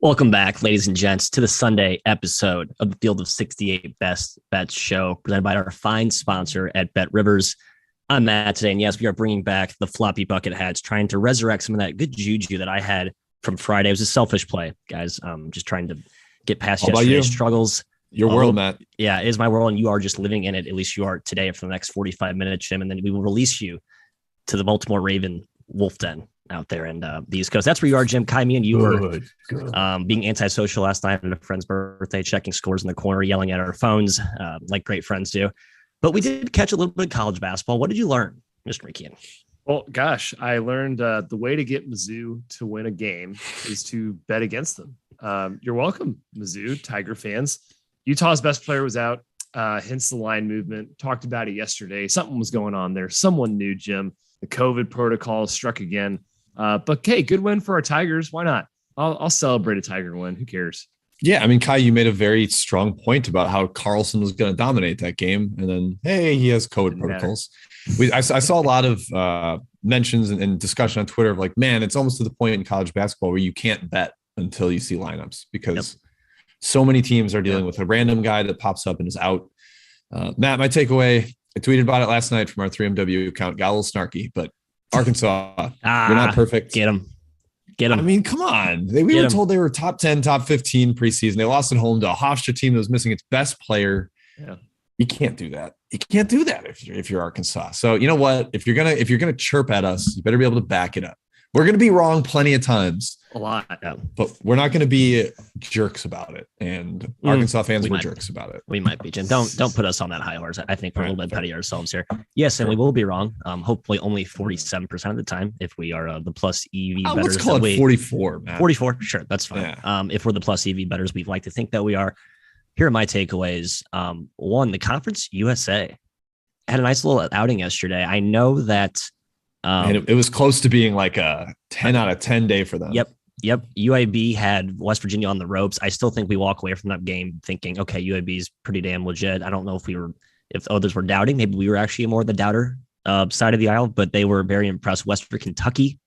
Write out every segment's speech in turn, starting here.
Welcome back, ladies and gents, to the Sunday episode of the Field of 68 Best Bets show, presented by our fine sponsor at Bet Rivers. I'm Matt today, and yes, we are bringing back the floppy bucket hats, trying to resurrect some of that good juju that I had from Friday. It was a selfish play, guys. Just trying to get past yesterday's struggles. Your world, Matt. Yeah, it is my world, and you are just living in it. At least you are today for the next 45 minutes, Jim, and then we will release you to the Baltimore Raven Wolf Den out there in the East Coast. That's where you are, Jim. Kai, me and you were being antisocial last night at a friend's birthday, checking scores in the corner, yelling at our phones like great friends do. But we did catch a little bit of college basketball. What did you learn, Mr. McKeon? Well, gosh, I learned the way to get Mizzou to win a game is to bet against them. You're welcome, Mizzou, Tiger fans. Utah's best player was out, hence the line movement. Talked about it yesterday. Something was going on there. Someone knew, Jim. The COVID protocol struck again. But hey, good win for our Tigers. Why not? I'll celebrate a Tiger win. Who cares? Yeah, I mean, Kai, you made a very strong point about how Carlson was going to dominate that game, and then hey, he has COVID protocols. I saw a lot of mentions and discussion on Twitter of like, man, it's almost to the point in college basketball where you can't bet until you see lineups because so many teams are dealing with a random guy that pops up and is out. Matt, my takeaway, I tweeted about it last night from our 3MW account. Got a little snarky, but Arkansas, you're not perfect. Get them. I mean, come on. We were told they were top 10, top 15 preseason. They lost at home to a Hofstra team that was missing its best player. Yeah. You can't do that. You can't do that if you're Arkansas. So you know what? If you're gonna chirp at us, you better be able to back it up. We're gonna be wrong plenty of times. A lot. But we're not going to be jerks about it. And Arkansas fans were jerks about it. We might be, Jim. Don't put us on that high horse. I think we're a little bit petty ourselves here. Yes, and we will be wrong. Hopefully only 47% of the time if we are the plus EV bettors. Let's call it 44, man. 44, sure, that's fine. Yeah. If we're the plus EV bettors, we'd like to think that we are. Here are my takeaways. One, the Conference USA had a nice little outing yesterday. I know that and it was close to being like a 10 out of 10 day for them. Yep. UAB had West Virginia on the ropes. I still think we walk away from that game thinking, okay, UAB is pretty damn legit. I don't know if others were doubting. Maybe we were actually more the doubter side of the aisle, but they were very impressed. Western Kentucky,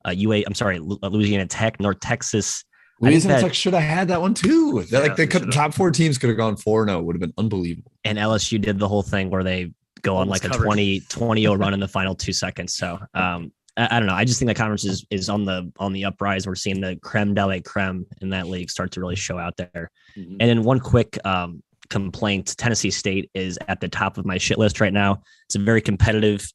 Louisiana Tech, North Texas. Louisiana Tech should have had that one too. Top four teams could have gone 4-0. Would have been unbelievable. And LSU did the whole thing where they go on like a 20-0 run in the final 2 seconds. So I don't know. I just think the conference is on the uprise. We're seeing the creme de la creme in that league start to really show out there. Mm-hmm. And then one quick complaint: Tennessee State is at the top of my shit list right now. It's a very competitive,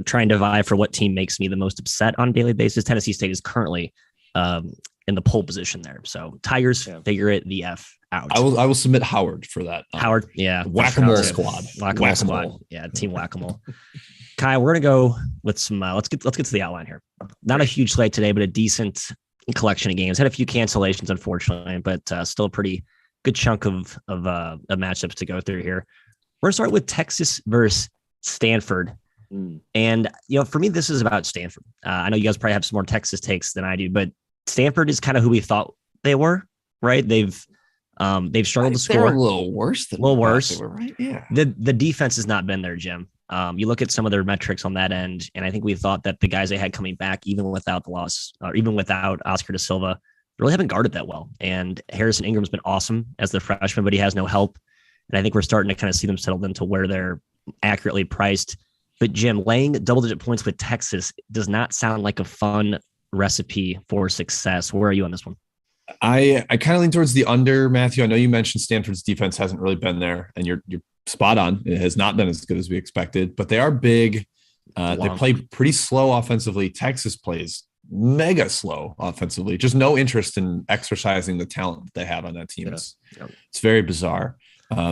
trying to vie for what team makes me the most upset on a daily basis. Tennessee State is currently in the pole position there. So Tigers figure it the F out. I will submit Howard for that. Howard, yeah, whack-a-mole squad. Whack-a-mole squad. Yeah, team whack-a-mole. Kai, we're gonna go with some. Let's get to the outline here. Not a huge slate today, but a decent collection of games. Had a few cancellations, unfortunately, but still a pretty good chunk of matchups to go through here. We're gonna start with Texas versus Stanford, and for me, this is about Stanford. I know you guys probably have some more Texas takes than I do, but Stanford is kind of who we thought they were. Right? They've struggled to score. They're a little worse. They were, right? Yeah. The defense has not been there, Jim. You look at some of their metrics on that end, and I think we thought that the guys they had coming back, even without the loss, or even without Oscar da Silva, really haven't guarded that well. And Harrison Ingram's been awesome as the freshman, but he has no help. And I think we're starting to kind of see them settled into where they're accurately priced. But Jim, laying double-digit points with Texas does not sound like a fun recipe for success. Where are you on this one? I kind of lean towards the under, Matthew. I know you mentioned Stanford's defense hasn't really been there, and you're spot on. It has not been as good as we expected, but they are big. They play pretty slow offensively. Texas plays mega slow offensively. Just no interest in exercising the talent that they have on that team. Yeah. It's very bizarre.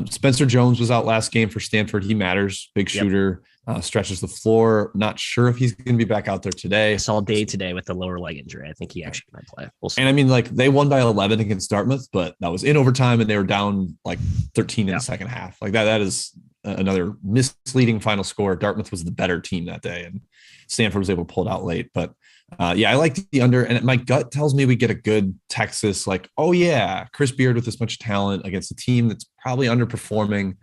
Spencer Jones was out last game for Stanford. He matters. Big shooter. Stretches the floor. Not sure if he's going to be back out there today. I saw day today with the lower leg injury. I think he actually might play. We'll see. And I mean, like they won by 11 against Dartmouth, but that was in overtime and they were down like 13 in the second half. Like that is another misleading final score. Dartmouth was the better team that day and Stanford was able to pull it out late. But I like the under, and my gut tells me we get a good Texas, like, oh yeah, Chris Beard with this much talent against a team that's probably underperforming.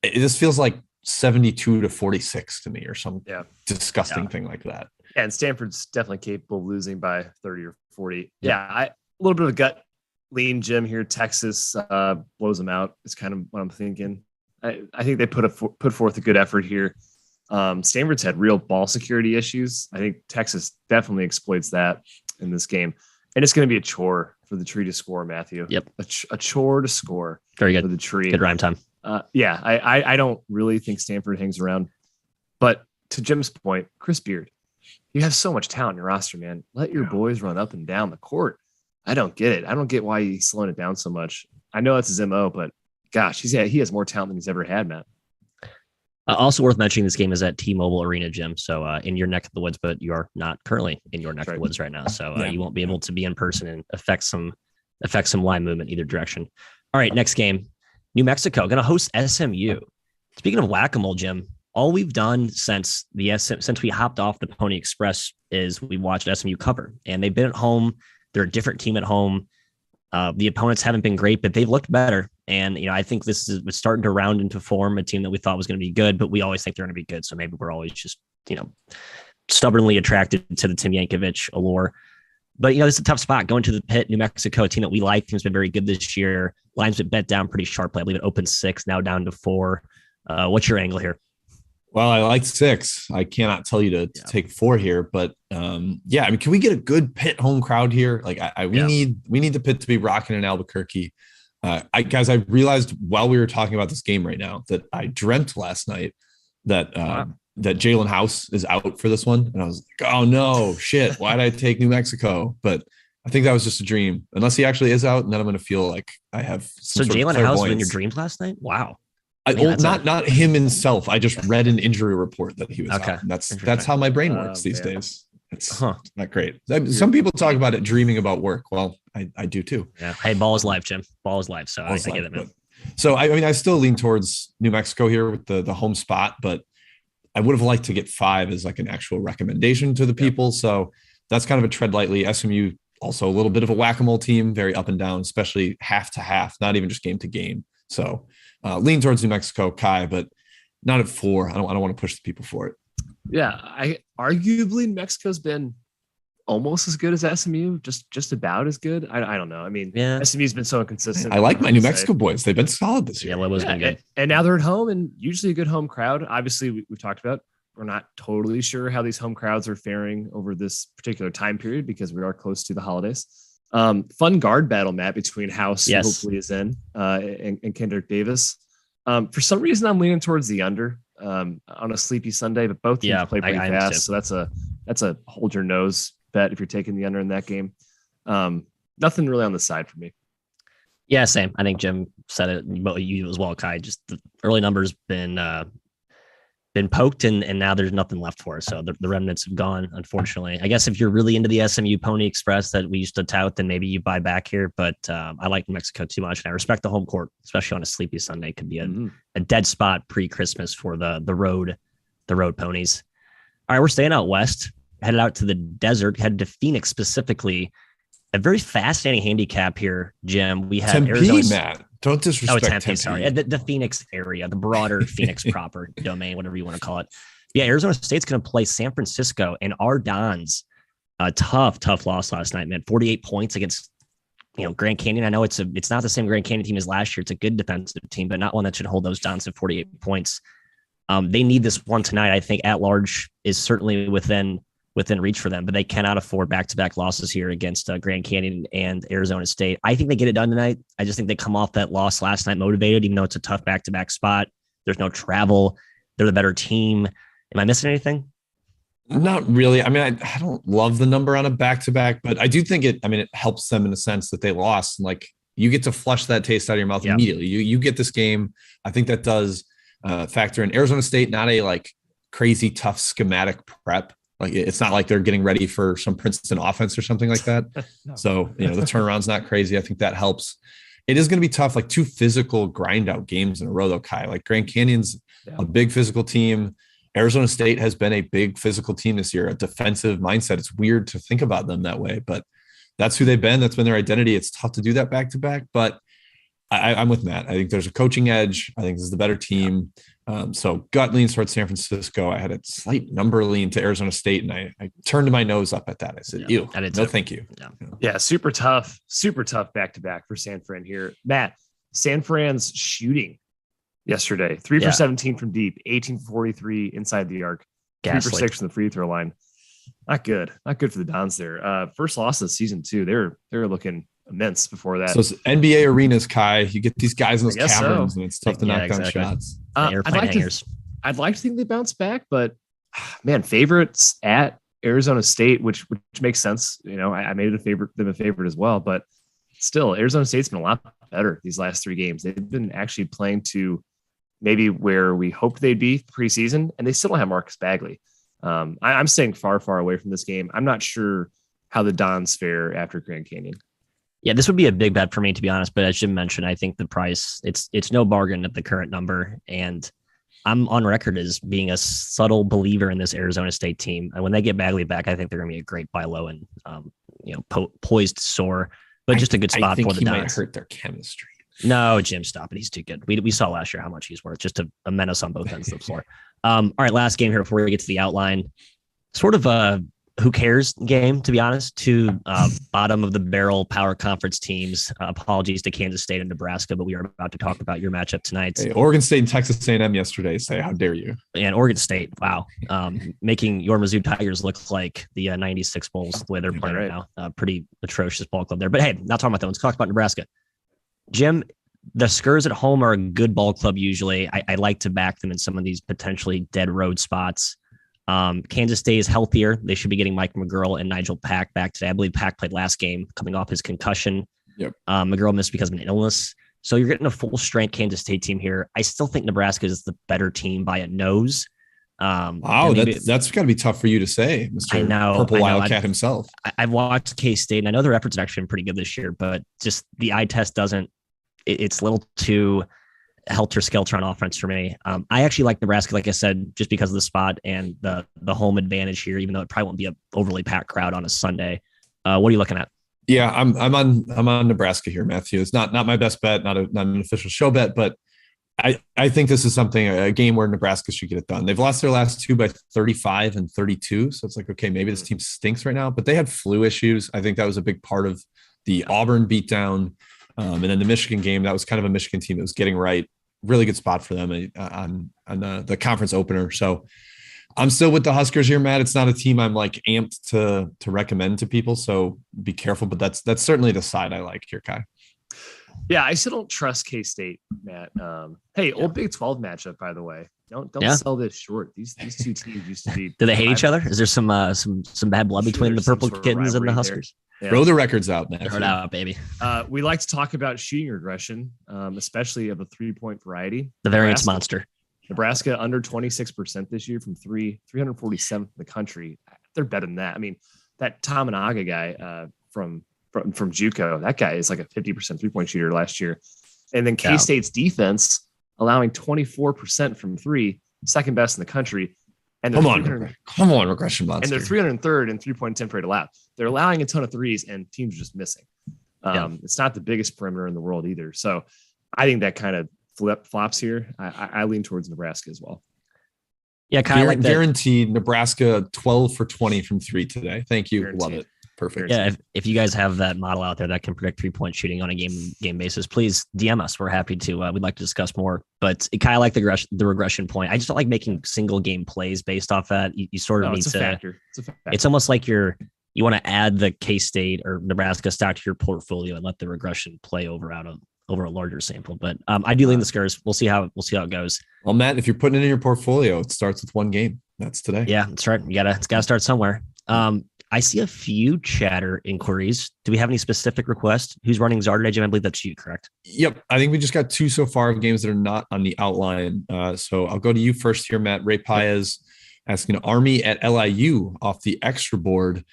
This feels like 72-46 to me or some disgusting thing like that. Yeah, and Stanford's definitely capable of losing by 30 or 40. Yeah, little bit of a gut lean, Jim, here. Texas blows them out. It's kind of what I'm thinking. I think they put forth a good effort here. Stanford's had real ball security issues. I think Texas definitely exploits that in this game. And it's going to be a chore for the Tree to score, Matthew. Yep. A chore to score. Very good. For the Tree. Good rhyme time. Yeah, I don't really think Stanford hangs around. But to Jim's point, Chris Beard, you have so much talent in your roster, man. Let your boys run up and down the court. I don't get it. I don't get why he's slowing it down so much. I know that's his MO, but gosh, he has more talent than he's ever had, Matt. Also worth mentioning, this game is at T-Mobile Arena, Jim. So in your neck of the woods, but you are not currently in your neck of the woods right now. So you won't be able to be in person and affect some line movement either direction. All right, next game, New Mexico going to host SMU. Speaking of whack-a-mole, Jim, all we've done since we hopped off the Pony Express is we watched SMU cover, and they've been at home. They're a different team at home. The opponents haven't been great, but they've looked better. And, I think this is starting to round into form, a team that we thought was going to be good, but we always think they're going to be good. So maybe we're always just, stubbornly attracted to the Tim Yankovic allure. But, this is a tough spot going to the pit. New Mexico, a team that we like, team's been very good this year. Line's been bet down pretty sharply. I believe it opened 6, now down to 4. What's your angle here? Well, I like 6. I cannot tell you to take 4 here, but can we get a good pit home crowd here? Like we need the pit to be rocking in Albuquerque. I realized while we were talking about this game right now that I dreamt last night that Jalen House is out for this one. And I was like, oh no, shit. Why did I take New Mexico? But I think that was just a dream, unless he actually is out. And then I'm going to feel like I have some so Jalen House was in your dreams last night. Wow. Not him himself. I just read an injury report that he was out. And that's how my brain works these days. It's not great. Some people talk about it dreaming about work. Well, I do too. Yeah. Hey, ball is life, Jim. Ball is life. So I get it, man. So I still lean towards New Mexico here with the home spot, but I would have liked to get 5 as like an actual recommendation to the people. So that's kind of a tread lightly. SMU also a little bit of a whack-a-mole team, very up and down, especially half to half, not even just game to game. So lean towards New Mexico, Kai, but not at 4. I don't want to push the people for it. Yeah, arguably Mexico's been almost as good as SMU, just about as good. I don't know. I mean, SMU's been so inconsistent. I like my New Mexico boys. They've been solid this year. Yeah, Lobo's been good. And now they're at home, and usually a good home crowd. Obviously, we've talked about, we're not totally sure how these home crowds are faring over this particular time period because we are close to the holidays. Fun guard battle, Matt, between House, who hopefully is in, and Kendrick Davis. For some reason, I'm leaning towards the under on a sleepy Sunday, but both teams play pretty fast. So that's a hold your nose bet if you're taking the under in that game. Nothing really on the side for me. Yeah, same. I think Jim said it, but you as well, Kai. Just the early numbers been poked, and now there's nothing left for us. So the remnants have gone, unfortunately. I guess if you're really into the SMU Pony Express that we used to tout, then maybe you buy back here. But I like New Mexico too much, and I respect the home court, especially on a sleepy Sunday. Could be a dead spot pre-Christmas for the road ponies. All right, we're staying out west, headed out to the desert, headed to Phoenix specifically. A very fascinating handicap here, Jim. We have Tempe, Arizona. Matt. Don't disrespect Tempe. Sorry, the Phoenix area, the broader Phoenix proper domain, whatever you want to call it. Yeah, Arizona State's going to play San Francisco, and our Dons, a tough loss last night, man. 48 points against Grand Canyon. I know it's not the same Grand Canyon team as last year. It's a good defensive team, but not one that should hold those Dons to 48 points. They need this one tonight. I think at large is certainly within reach for them, but they cannot afford back-to-back losses here against Grand Canyon and Arizona State. I think they get it done tonight. I just think they come off that loss last night motivated, even though it's a tough back-to-back spot. There's no travel. They're the better team. Am I missing anything? Not really. I mean, I don't love the number on a back-to-back, but I do think it helps them in the sense that they lost. And like, you get to flush that taste out of your mouth immediately. You get this game. I think that does factor in. Arizona State, not a like crazy tough schematic prep. Like, it's not like they're getting ready for some Princeton offense or something like that. No. So, the turnaround's not crazy. I think that helps. It is going to be tough, like 2 physical grind out games in a row though, Kai. Like Grand Canyon's a big physical team. Arizona State has been a big physical team this year, a defensive mindset. It's weird to think about them that way, but that's who they've been. That's been their identity. It's tough to do that back to back, but I'm with Matt. I think there's a coaching edge. I think this is the better team. So gut leans towards San Francisco. I had a slight number lean to Arizona State, and I turned my nose up at that. I said, ew, no, thank you. Yeah, super tough back-to-back for San Fran here. Matt, San Fran's shooting yesterday, 3 for 17 from deep, 18 for 43 inside the arc, 3 for 6 from the free throw line. Not good for the Dons there. First loss of the season too. They're looking immense before that. So it's NBA arenas, Kai. You get these guys in those caverns, and it's tough to knock down shots. I'd like to think they bounce back, but man, favorites at Arizona State, which makes sense. You know, I made them a favorite as well, but still, Arizona State's been a lot better these last 3 games. They've been actually playing to maybe where we hoped they'd be preseason, and they still don't have Marcus Bagley. I'm staying far, far away from this game. I'm not sure how the Dons fare after Grand Canyon. Yeah, this would be a big bet for me, to be honest. But as Jim mentioned, I think the price, it's no bargain at the current number. And I'm on record as being a subtle believer in this Arizona State team. And when they get Bagley back, I think they're going to be a great buy low and, poised to soar, but just a good spot for the Dons. Might hurt their chemistry. No, Jim, stop it. He's too good. We saw last year how much he's worth. Just a menace on both ends of the floor. All right, last game here before we get to the outline. Sort of a who cares game, to be honest. 2 bottom of the barrel power conference teams. Apologies to Kansas State and Nebraska, but we are about to talk about your matchup tonight. Hey, Oregon State and Texas A&M yesterday. Say, how dare you? And Oregon State, wow, making your Mizzou Tigers look like the '96 Bulls the way they're playing right now. Pretty atrocious ball club there. But hey, not talking about that. Let's talk about Nebraska. Jim, the Skurs at home are a good ball club usually. I like to back them in some of these potentially dead road spots. Kansas State is healthier. They should be getting Mike McGurl and Nigel Pack back today. I believe Pack played last game coming off his concussion. Yep. McGurl missed because of an illness. So you're getting a full strength Kansas State team here. I still think Nebraska is the better team by a nose. Wow, that's got to be tough for you to say, Mr. Purple Wildcat himself. I've watched K-State, and I know their efforts have actually been pretty good this year, but just the eye test doesn't. It's a little too helter-skelter on offense for me. I actually like Nebraska, like I said, just because of the spot and the home advantage here, even though it probably won't be an overly packed crowd on a Sunday. What are you looking at? Yeah, I'm on Nebraska here, Matthew. It's not my best bet, not an official show bet, but I think this is a game where Nebraska should get it done. They've lost their last 2 by 35 and 32. So it's like, okay, maybe this team stinks right now, but they had flu issues. I think that was a big part of the Auburn beatdown. And then the Michigan game, that was kind of a Michigan team that was getting right. Really good spot for them on the conference opener. So I'm still with the Huskers here, Matt. It's not a team I'm like amped to recommend to people. So be careful, but that's certainly the side I like here, Kai. Yeah, I still don't trust K-State, Matt. Old Big 12 matchup, by the way. Don't sell this short. These 2 teams used to be. Do they hate each other? Is there some bad blood between the Purple Kittens and the Huskers? Yeah. Throw the records out, man. Throw it out, baby. We like to talk about shooting regression, especially of a 3-point variety. The variance monster. Nebraska under 26% this year from 347th in the country. They're better than that. I mean, that Tamanaga guy from JUCO, that guy is like a 50% 3-point shooter last year. And then K-State's defense allowing 24% from 3, second best in the country. And come on, regression monster. And they're 303rd in 3-point attempt rate allowed. They're allowing a ton of threes, and teams are just missing. It's not the biggest perimeter in the world either. So I think that kind of flip-flops here. I lean towards Nebraska as well. Yeah, kind of like that. Guaranteed Nebraska 12 for 20 from 3 today. Thank you. Guaranteed. Love it. Perfect. Yeah, if you guys have that model out there that can predict 3-point shooting on a game basis, please DM us. We're happy to. We'd like to discuss more. But it kind of like the regression point. I just don't like making single game plays based off that. You sort of need to. Factor. It's almost like you want to add the K-State or Nebraska stock to your portfolio and let the regression play over a larger sample. But I do lean the Skurs. We'll see how it goes. Well, Matt, if you're putting it in your portfolio, it starts with 1 game. That's today. Yeah, that's right. It's gotta start somewhere. I see a few chatter inquiries. Do we have any specific requests? Who's running Czar today, Jim? I believe that's you, correct? Yep. I think we just got 2 so far of games that are not on the outline. So I'll go to you first here, Matt. Ray Paez asking Army at LIU off the extra board.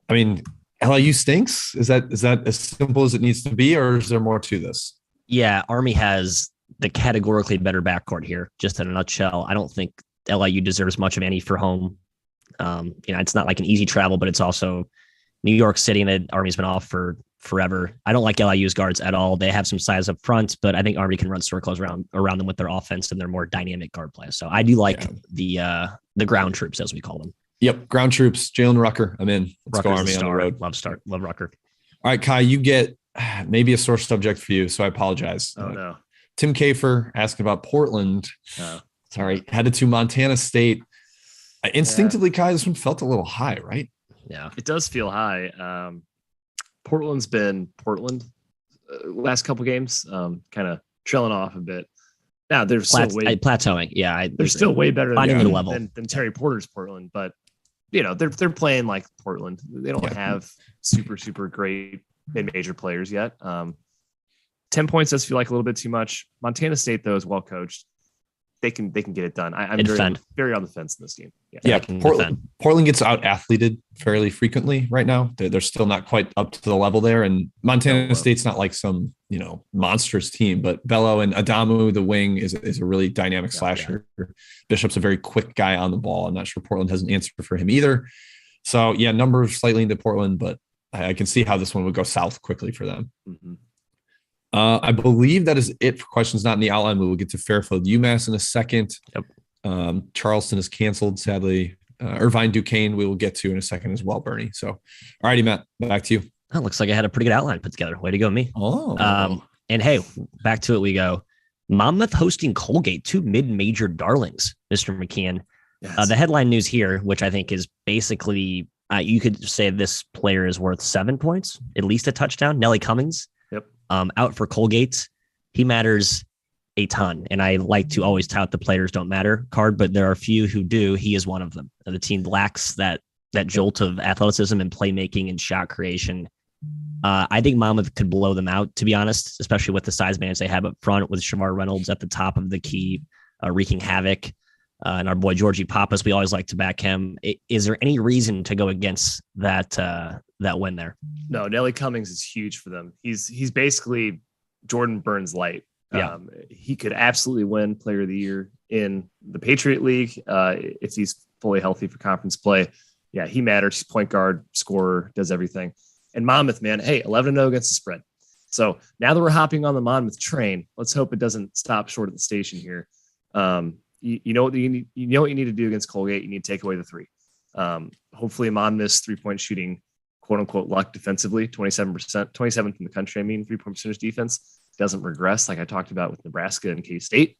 I mean, LIU stinks. Is that as simple as it needs to be, or is there more to this? Yeah, Army has the categorically better backcourt here, just in a nutshell. I don't think LIU deserves much of any for home. It's not like an easy travel, but it's also New York City, and the Army's been off for forever. I don't like LIU's guards at all. They have some size up front, but I think Army can run circles around them with their offense and their more dynamic guard play. So I do like the ground troops, as we call them. Yep, ground troops. Jalen Rucker, I'm in. Let's go Army on the road. Love Rucker. All right, Kai, you get maybe a sore subject for you, so I apologize. Oh no. Tim Kafer asking about Portland. Sorry, headed to Montana State. Instinctively, Kai, this one felt a little high, right? Yeah, it does feel high. Portland's been Portland last couple games, kind of trailing off a bit. Now they're still plateauing. Yeah, they're still way better than Terry Porter's Portland, but they're playing like Portland. They don't have super great mid-major players yet. 10 points does feel like a little bit too much. Montana State though is well coached. They can get it done. I'm very on the fence in this game. Yeah, Portland gets out athleted fairly frequently right now. They're still not quite up to the level there, and Montana State's not like some monstrous team. But Bello and Adamu, the wing, is a really dynamic slasher. Yeah. Bishop's a very quick guy on the ball. I'm not sure Portland has an answer for him either. So yeah, numbers slightly into Portland, but I can see how this one would go south quickly for them. Mm-hmm. I believe that is it for questions not in the outline. We will get to Fairfield-UMass in a second. Yep. Charleston is canceled, sadly. Irvine Duquesne we will get to in a second as well, Bernie. So, all righty, Matt, back to you. That looks like I had a pretty good outline put together. Way to go, me. And hey, back to it we go. Monmouth hosting Colgate, two mid-major darlings, Mr. McKeon. Yes. The headline news here, which I think is basically, you could say this player is worth 7 points, at least a touchdown. Nelly Cummings. Out for Colgate. He matters a ton. And I like to always tout the players don't matter card, but there are a few who do. He is one of them. The team lacks that jolt of athleticism and playmaking and shot creation. I think Monmouth could blow them out, to be honest, especially with the size bands they have up front with Shavar Reynolds at the top of the key, wreaking havoc. And our boy Georgie Pappas, we always like to back him. Is there any reason to go against that win there? No, Nelly Cummings is huge for them. He's basically Jordan Burns light. Yeah. He could absolutely win Player of the Year in the Patriot League if he's fully healthy for conference play. Yeah, he matters. He's point guard, scorer, does everything. And Monmouth, man, hey, 11-0 against the spread. So now that we're hopping on the Monmouth train, let's hope it doesn't stop short at the station here. You know what you need. You know what you need to do against Colgate. You need to take away the 3. Hopefully, Monmouth's 3-point shooting, quote unquote, luck defensively, 27th in the country. 3-point percentage defense doesn't regress like I talked about with Nebraska and K-State.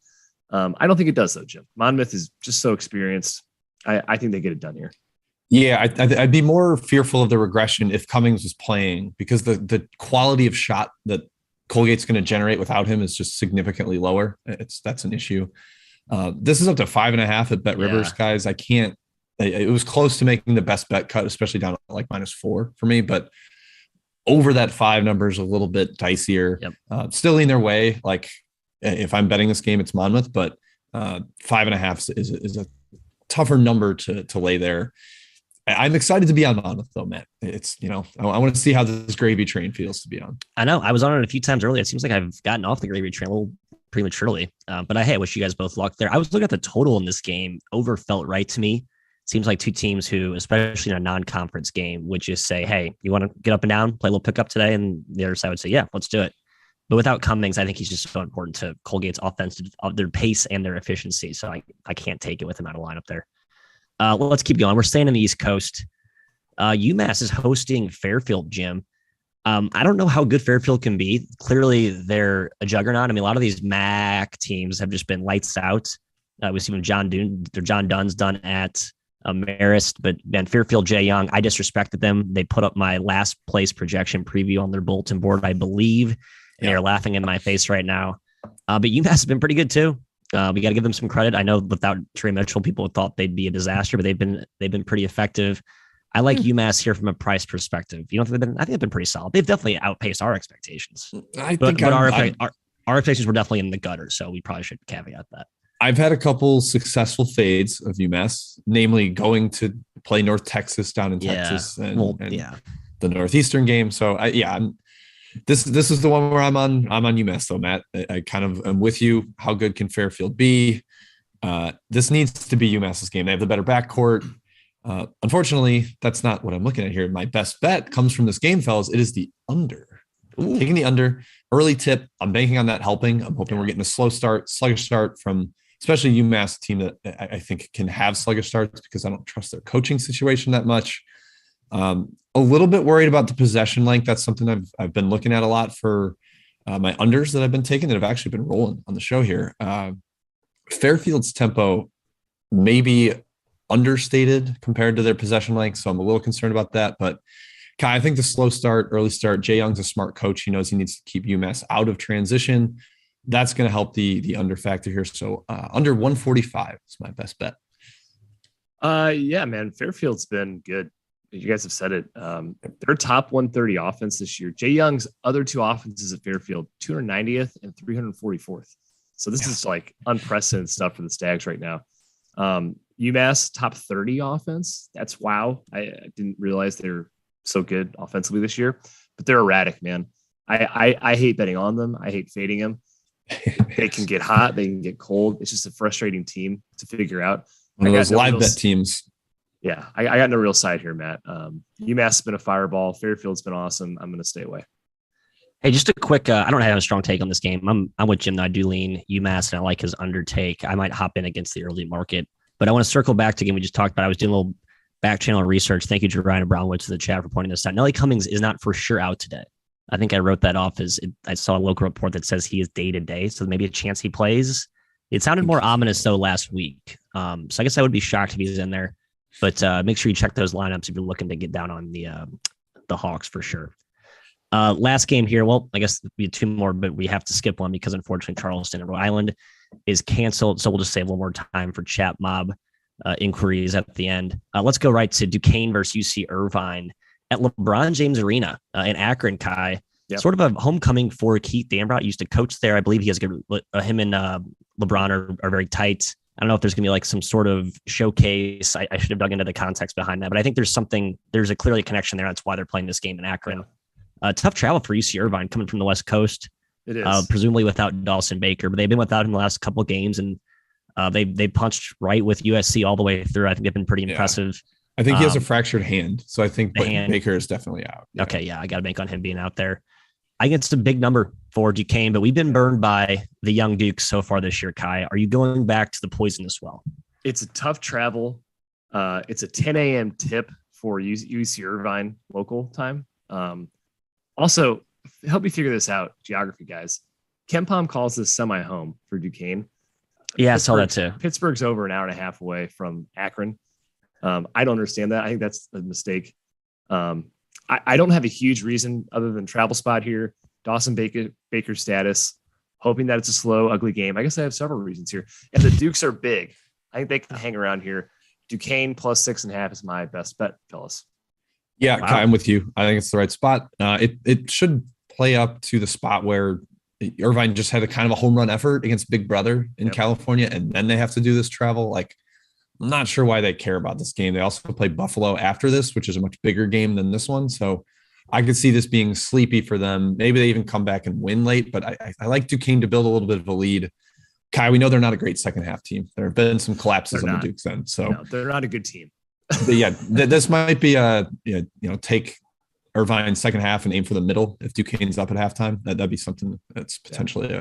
I don't think it does though, Jim. Monmouth is just so experienced. I think they get it done here. Yeah, I'd be more fearful of the regression if Cummings was playing, because the quality of shot that Colgate's going to generate without him is just significantly lower. That's an issue. This is up to 5.5 at Bet Rivers, guys. It was close to making the best bet cut, especially down at like -4 for me, but over that 5 number is a little bit dicier. Yep. Still in their way. Like if I'm betting this game, it's Monmouth, but 5.5 is a tougher number to lay there. I'm excited to be on Monmouth though, Matt. It's, I want to see how this gravy train feels to be on. I know I was on it a few times earlier. It seems like I've gotten off the gravy train a little prematurely. But I wish you guys both luck there. I was looking at the total in this game. Over felt right to me. Seems like two teams who, especially in a non-conference game, would just say, hey, you want to get up and down, play a little pickup today? And the other side would say, yeah, let's do it. But without Cummings, I think he's just so important to Colgate's offense, of their pace and their efficiency. So I can't take it with him out of lineup there. Let's keep going. We're staying on the East Coast. UMass is hosting Fairfield, Jim. I don't know how good Fairfield can be. Clearly, they're a juggernaut. A lot of these MAC teams have just been lights out. We see when John Dunn's done at Marist, but then Fairfield J. Young, I disrespected them. They put up my last place projection preview on their bulletin board, I believe, and they're laughing in my face right now. But UMass has been pretty good too. We got to give them some credit. I know without Trey Mitchell, people thought they'd be a disaster, but they've been pretty effective. I like UMass here from a price perspective. I think they've been pretty solid. They've definitely outpaced our expectations. But our expectations were definitely in the gutter, so we probably should caveat that. I've had a couple successul fades of UMass, namely going to play North Texas down in Texas and the Northeastern game. So this is the one where I'm on UMass though, Matt. I kind of am with you. How good can Fairfield be? This needs to be UMass's game. They have the better backcourt. Unfortunately, that's not what I'm looking at here. My best bet comes from this game, fellas. It is the under. Taking the under. Early tip. I'm banking on that helping. I'm hoping we're getting a sluggish start from especially UMass, team that I think can have sluggish starts because I don't trust their coaching situation that much. A little bit worried about the possession length. That's something I've been looking at a lot for my unders that I've been taking that have actually been rolling on the show here. Fairfield's tempo may be understated compared to their possession length, so I'm a little concerned about that. But Kai, I think the slow start, early start, Jay Young's a smart coach. He knows he needs to keep UMass out of transition. That's going to help the under factor here. So under 145 is my best bet. Yeah, man, Fairfield's been good. You guys have said it. Their top 130 offense this year. Jay Young's other two offenses at Fairfield, 290th and 344th. So this is like unprecedented stuff for the Stags right now. UMass top 30 offense. That's wow. I didn't realize they're so good offensively this year, but they're erratic, man. I hate betting on them. I hate fading them. They can get hot. They can get cold. It's just a frustrating team to figure out. One of those live bet teams. Yeah, I got no real side here, Matt. UMass has been a fireball. Fairfield's been awesome. I'm going to stay away. Hey, just a quick, I don't have a strong take on this game. I'm with Jim. I do lean UMass, and I like his undertake. I might hop in against the early market, but I want to circle back to the game we just talked about. I was doing a little back channel research. Thank you to Ryan Brownwood to the chat for pointing this out. Nelly Cummings is not for sure out today. I think I wrote that off I saw a local report that says he is day to day, so maybe a chance he plays. It sounded more ominous though last week. So I guess I would be shocked if he's in there. But make sure you check those lineups if you're looking to get down on the Hawks for sure. Last game here. Well, I guess there'll be two more, but we have to skip one because unfortunately Charleston and Rhode Island is canceled. So we'll just save a little more time for chat mob inquiries at the end. Let's go right to Duquesne versus UC Irvine at LeBron James Arena in Akron, Kai. Yep. Sort of a homecoming for Keith Dambrot. Used to coach there. I believe he has good. Him and LeBron are very tight. I don't know if there's going to be like some sort of showcase. I should have dug into the context behind that, but I think there's a clearly connection there. That's why they're playing this game in Akron. Tough travel for UC Irvine coming from the West Coast. It is. Presumably without Dawson Baker, but they've been without him the last couple of games, and they punched right with USC all the way through. I think they've been pretty impressive. I think he has a fractured hand, so I think Baker is definitely out. Yeah. Okay, yeah, I got to bank on him being out there. I think it's a big number for Duquesne, but we've been burned by the young Dukes so far this year, Kai. Are you going back to the poisonous well? It's a tough travel. It's a 10 a.m. tip for UC Irvine local time. Also, help me figure this out, geography guys. KenPom calls this semi-home for Duquesne. Yeah, I saw that too. Pittsburgh's over an hour and a half away from Akron. I don't understand that. I think that's a mistake. I don't have a huge reason other than travel spot here. Dawson Baker's status, hoping that it's a slow, ugly game. I guess I have several reasons here. And the Dukes are big. I think they can hang around here. Duquesne plus 6.5 is my best bet, fellas. Yeah, wow. Kai, I'm with you. I think it's the right spot. It should play up to the spot where Irvine just had a kind of a home run effort against Big Brother in California, and then they have to do this travel. Like, I'm not sure why they care about this game. They also play Buffalo after this, which is a much bigger game than this one. So I could see this being sleepy for them. Maybe they even come back and win late, but I like Duquesne to build a little bit of a lead. Kai, we know they're not a great second half team. There have been some collapses on the Dukes end. So no, they're not a good team. This might be take Irvine second half and aim for the middle. If Duquesne's up at halftime, that'd be something that's potentially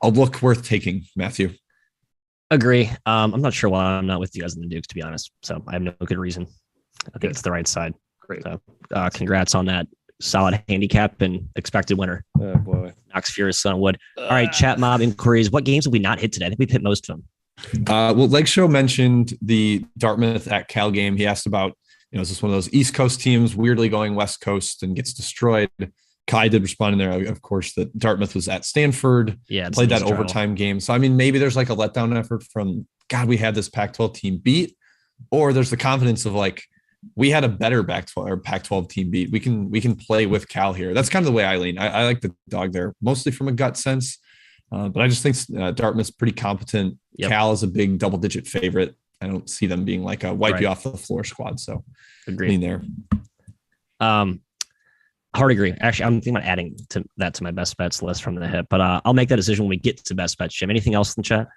a look worth taking, Matthew. Agree. I'm not sure why I'm not with you guys in the Dukes, to be honest. So I have no good reason. I think it's the right side. Great. So congrats on that solid handicap and expected winner. Oh boy. Knox Furious Son of Wood. All right, chat mob inquiries. What games have we not hit today? I think we've hit most of them. Well, Lake Show mentioned the Dartmouth at Cal game. He asked about, is this one of those East Coast teams weirdly going West Coast and gets destroyed? Kai did respond in there, of course, that Dartmouth was at Stanford, played that overtime game. So, I mean, maybe there's like a letdown effort from, God, we had this Pac-12 team beat, or there's the confidence of like, we had a better Pac-12 team beat. We can play with Cal here. That's kind of the way I lean. I like the dog there, mostly from a gut sense. But I just think Dartmouth's pretty competent. Yep. Cal is a big double-digit favorite. I don't see them being like a wipe you off the floor squad. So, lean there. Hard agree. Actually, I'm thinking about adding to my best bets list from the hip, but I'll make that decision when we get to best bets. Jim, anything else in the chat?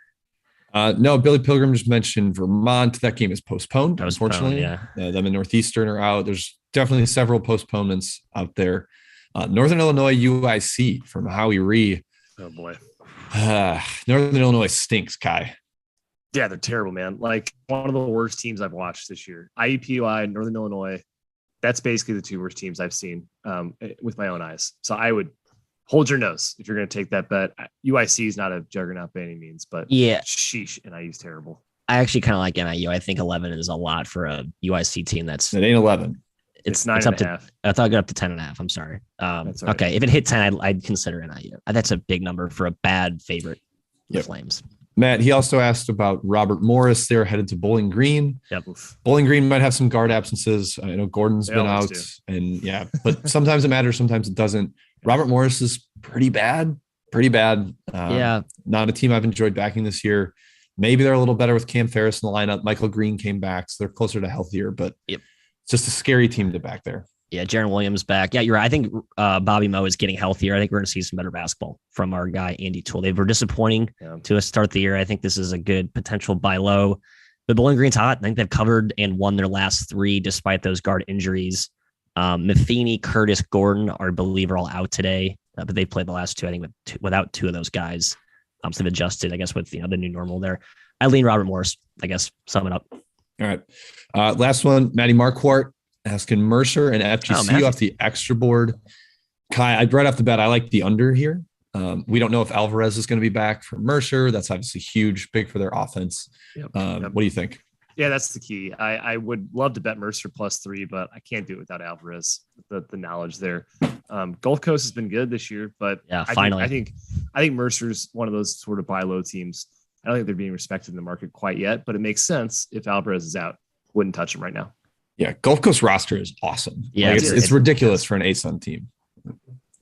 No, Billy Pilgrim just mentioned Vermont. That game is postponed, unfortunately. Yeah. Them in Northeastern are out. There's definitely several postponements out there. Northern Illinois UIC from Howie Ree. Oh boy. Northern Illinois stinks, Kai. Yeah, they're terrible, man. Like one of the worst teams I've watched this year. IUPUI, Northern Illinois. That's basically the two worst teams I've seen with my own eyes. So I would hold your nose if you're going to take that bet. UIC is not a juggernaut by any means, but yeah, sheesh, NIU's terrible. I actually kind of like NIU. I think 11 is a lot for a UIC team. It ain't 11. It's 9 it's and up a to, half. I thought I got up to 10 and a half. I'm sorry. Right. Okay. If it hit 10, I'd consider NIU. That's a big number for a bad favorite. The Flames. Matt, he also asked about Robert Morris. They're headed to Bowling Green. Yep. Bowling Green might have some guard absences. I know Gordon's been out, and but sometimes it matters, sometimes it doesn't. Robert Morris is pretty bad. Not a team I've enjoyed backing this year. Maybe they're a little better with Cam Ferris in the lineup. Michael Green came back, so they're closer to healthier, but it's just a scary team to back there. Yeah, Jaron Williams back. Yeah, you're right. I think Bobby Moe is getting healthier. I think we're going to see some better basketball from our guy, Andy Toole. They were disappointing to start the year. I think this is a good potential buy low. But Bowling Green's hot. I think they've covered and won their last 3 despite those guard injuries. Matheny, Curtis, Gordon, I believe, are all out today. But they played the last 2, I think, without 2 of those guys. So they've adjusted, I guess, with the new normal there. I lean Robert Morris, I guess, sum it up. All right. Last one, Matty Marquardt. Asking Mercer and FGC off the extra board. Kai, right off the bat, I like the under here. We don't know if Alvarez is going to be back for Mercer. That's obviously huge, big for their offense. What do you think? Yeah, that's the key. I would love to bet Mercer +3, but I can't do it without Alvarez. The knowledge there. Gulf Coast has been good this year, but finally, I think Mercer's one of those sort of buy low teams. I don't think they're being respected in the market quite yet, but it makes sense if Alvarez is out. Wouldn't touch him right now. Yeah, Gulf Coast roster is awesome. Yeah, it's ridiculous for an ASUN team.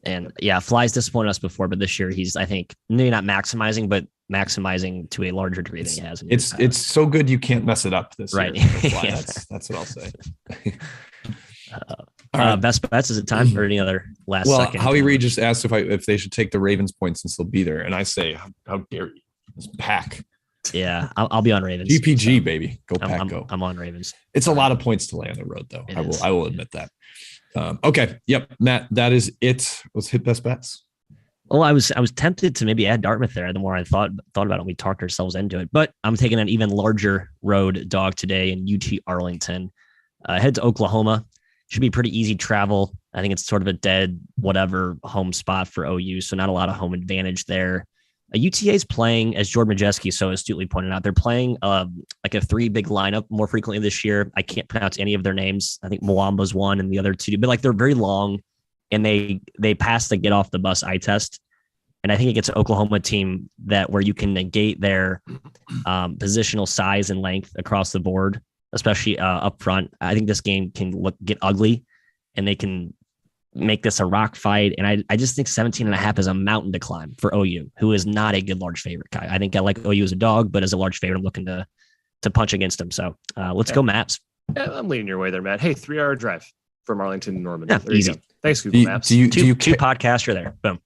And Fly's disappointed us before, but this year he's, I think, maybe not maximizing, but maximizing to a larger degree than he has. It's so good you can't mess it up this year. That's what I'll say. Best bets, is it time or any other last second? Howie Reed just asked if they should take the Ravens points since they'll be there, and I say, how dare you? Just pack. Yeah, I'll be on Ravens. GPG, baby. Go Pack, go. I'm on Ravens. It's a lot of points to lay on the road, though. I will admit that. Okay. Yep. Matt, that is it. Let's hit best bets. Well, I was tempted to maybe add Dartmouth there. The more I thought about it, we talked ourselves into it. But I'm taking an even larger road dog today in UT Arlington. Head to Oklahoma. Should be pretty easy travel. I think it's sort of a dead whatever home spot for OU, so not a lot of home advantage there. UTA is playing, as Jordan Majeski so astutely pointed out, they're playing like a 3 big lineup more frequently this year. I can't pronounce any of their names. I think Mwamba's one and the other 2, but like they're very long and they pass the get off the bus eye test. And I think it gets an Oklahoma team where you can negate their positional size and length across the board, especially up front. I think this game can get ugly and they can make this a rock fight. And I just think 17.5 is a mountain to climb for OU, who is not a good large favorite. I think I like OU as a dog, but as a large favorite, I'm looking to punch against them. So let's go Maps. Yeah, I'm leading your way there, Matt. Hey, 3-hour drive from Arlington to Norman. Yeah, easy. Thanks, Google Maps. Two podcasts are there. Boom.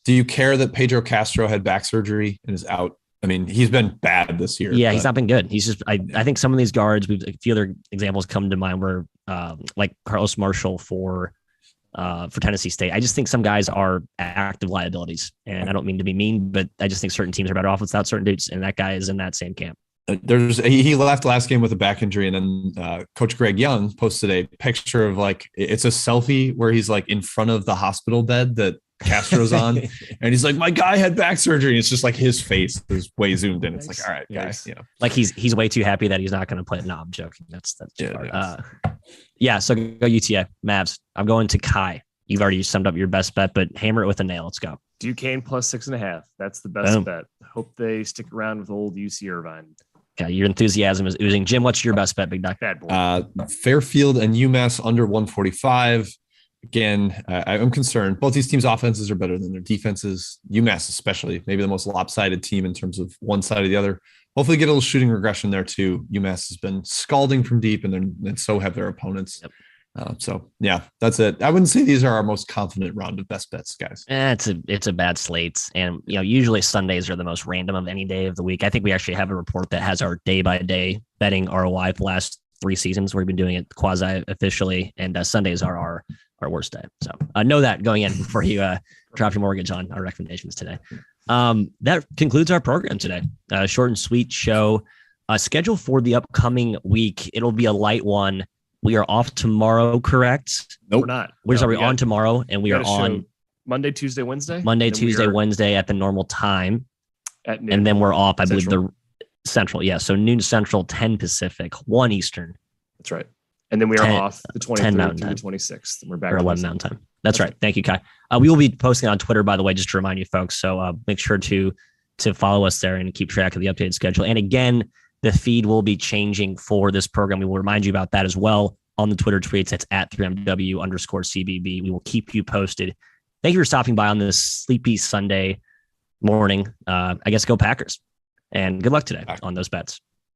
Do you care that Pedro Castro had back surgery and is out? I mean, he's been bad this year. Yeah, he's not been good. He's just, I think some of these guards, a few other examples come to mind where like Carlos Marshall for Tennessee State. I just think some guys are active liabilities, and I don't mean to be mean, but I just think certain teams are better off without certain dudes, and that guy is in that same camp. He left last game with a back injury, and then Coach Greg Young posted a picture of it's a selfie where he's like in front of the hospital bed that Castro's on, and he's like, "My guy had back surgery." And it's just like his face is way zoomed in. It's like, all right, guys, like he's way too happy that he's not going to play. No, I'm joking. That's so go UTA Mavs. I'm going to Kai. You've already summed up your best bet, but hammer it with a nail. Let's go. Duquesne +6.5. That's the best bet. Hope they stick around with old UC Irvine. Okay, your enthusiasm is oozing. Jim, what's your best bet, Big Doc? Bad boy. Fairfield and UMass under 145. Again, I'm concerned. Both these teams' offenses are better than their defenses. UMass especially, maybe the most lopsided team in terms of one side or the other. Hopefully get a little shooting regression there too. UMass has been scalding from deep, and so have their opponents. Yep. So yeah, that's it. I wouldn't say these are our most confident round of best bets, guys. It's a bad slate, and usually Sundays are the most random of any day of the week. I think we actually have a report that has our day by day betting ROI for the last 3 seasons. We've been doing it quasi officially, and Sundays are our our worst day. So know that going in before you drop your mortgage on our recommendations today. That concludes our program today. Short and sweet show. Schedule for the upcoming week. It'll be a light one. We are off tomorrow, correct? Nope. We're not. We're on tomorrow, and we are on Monday, Tuesday, Wednesday. Monday, Tuesday, Wednesday at the normal time. At noon. And then we're off, I believe, Central. the Central. Yeah, so noon Central, 10 Pacific, 1 Eastern. That's right. And then we are off the 23rd through the 26th. And we're back or 11 Mountain Time. That's right. Thank you, Kai. We will be posting on Twitter, by the way, just to remind you folks. So make sure to follow us there and keep track of the updated schedule. And again, the feed will be changing for this program. We will remind you about that as well on the Twitter tweets. It's at 3MW_CBB. We will keep you posted. Thank you for stopping by on this sleepy Sunday morning. I guess go Packers. And good luck today on those bets.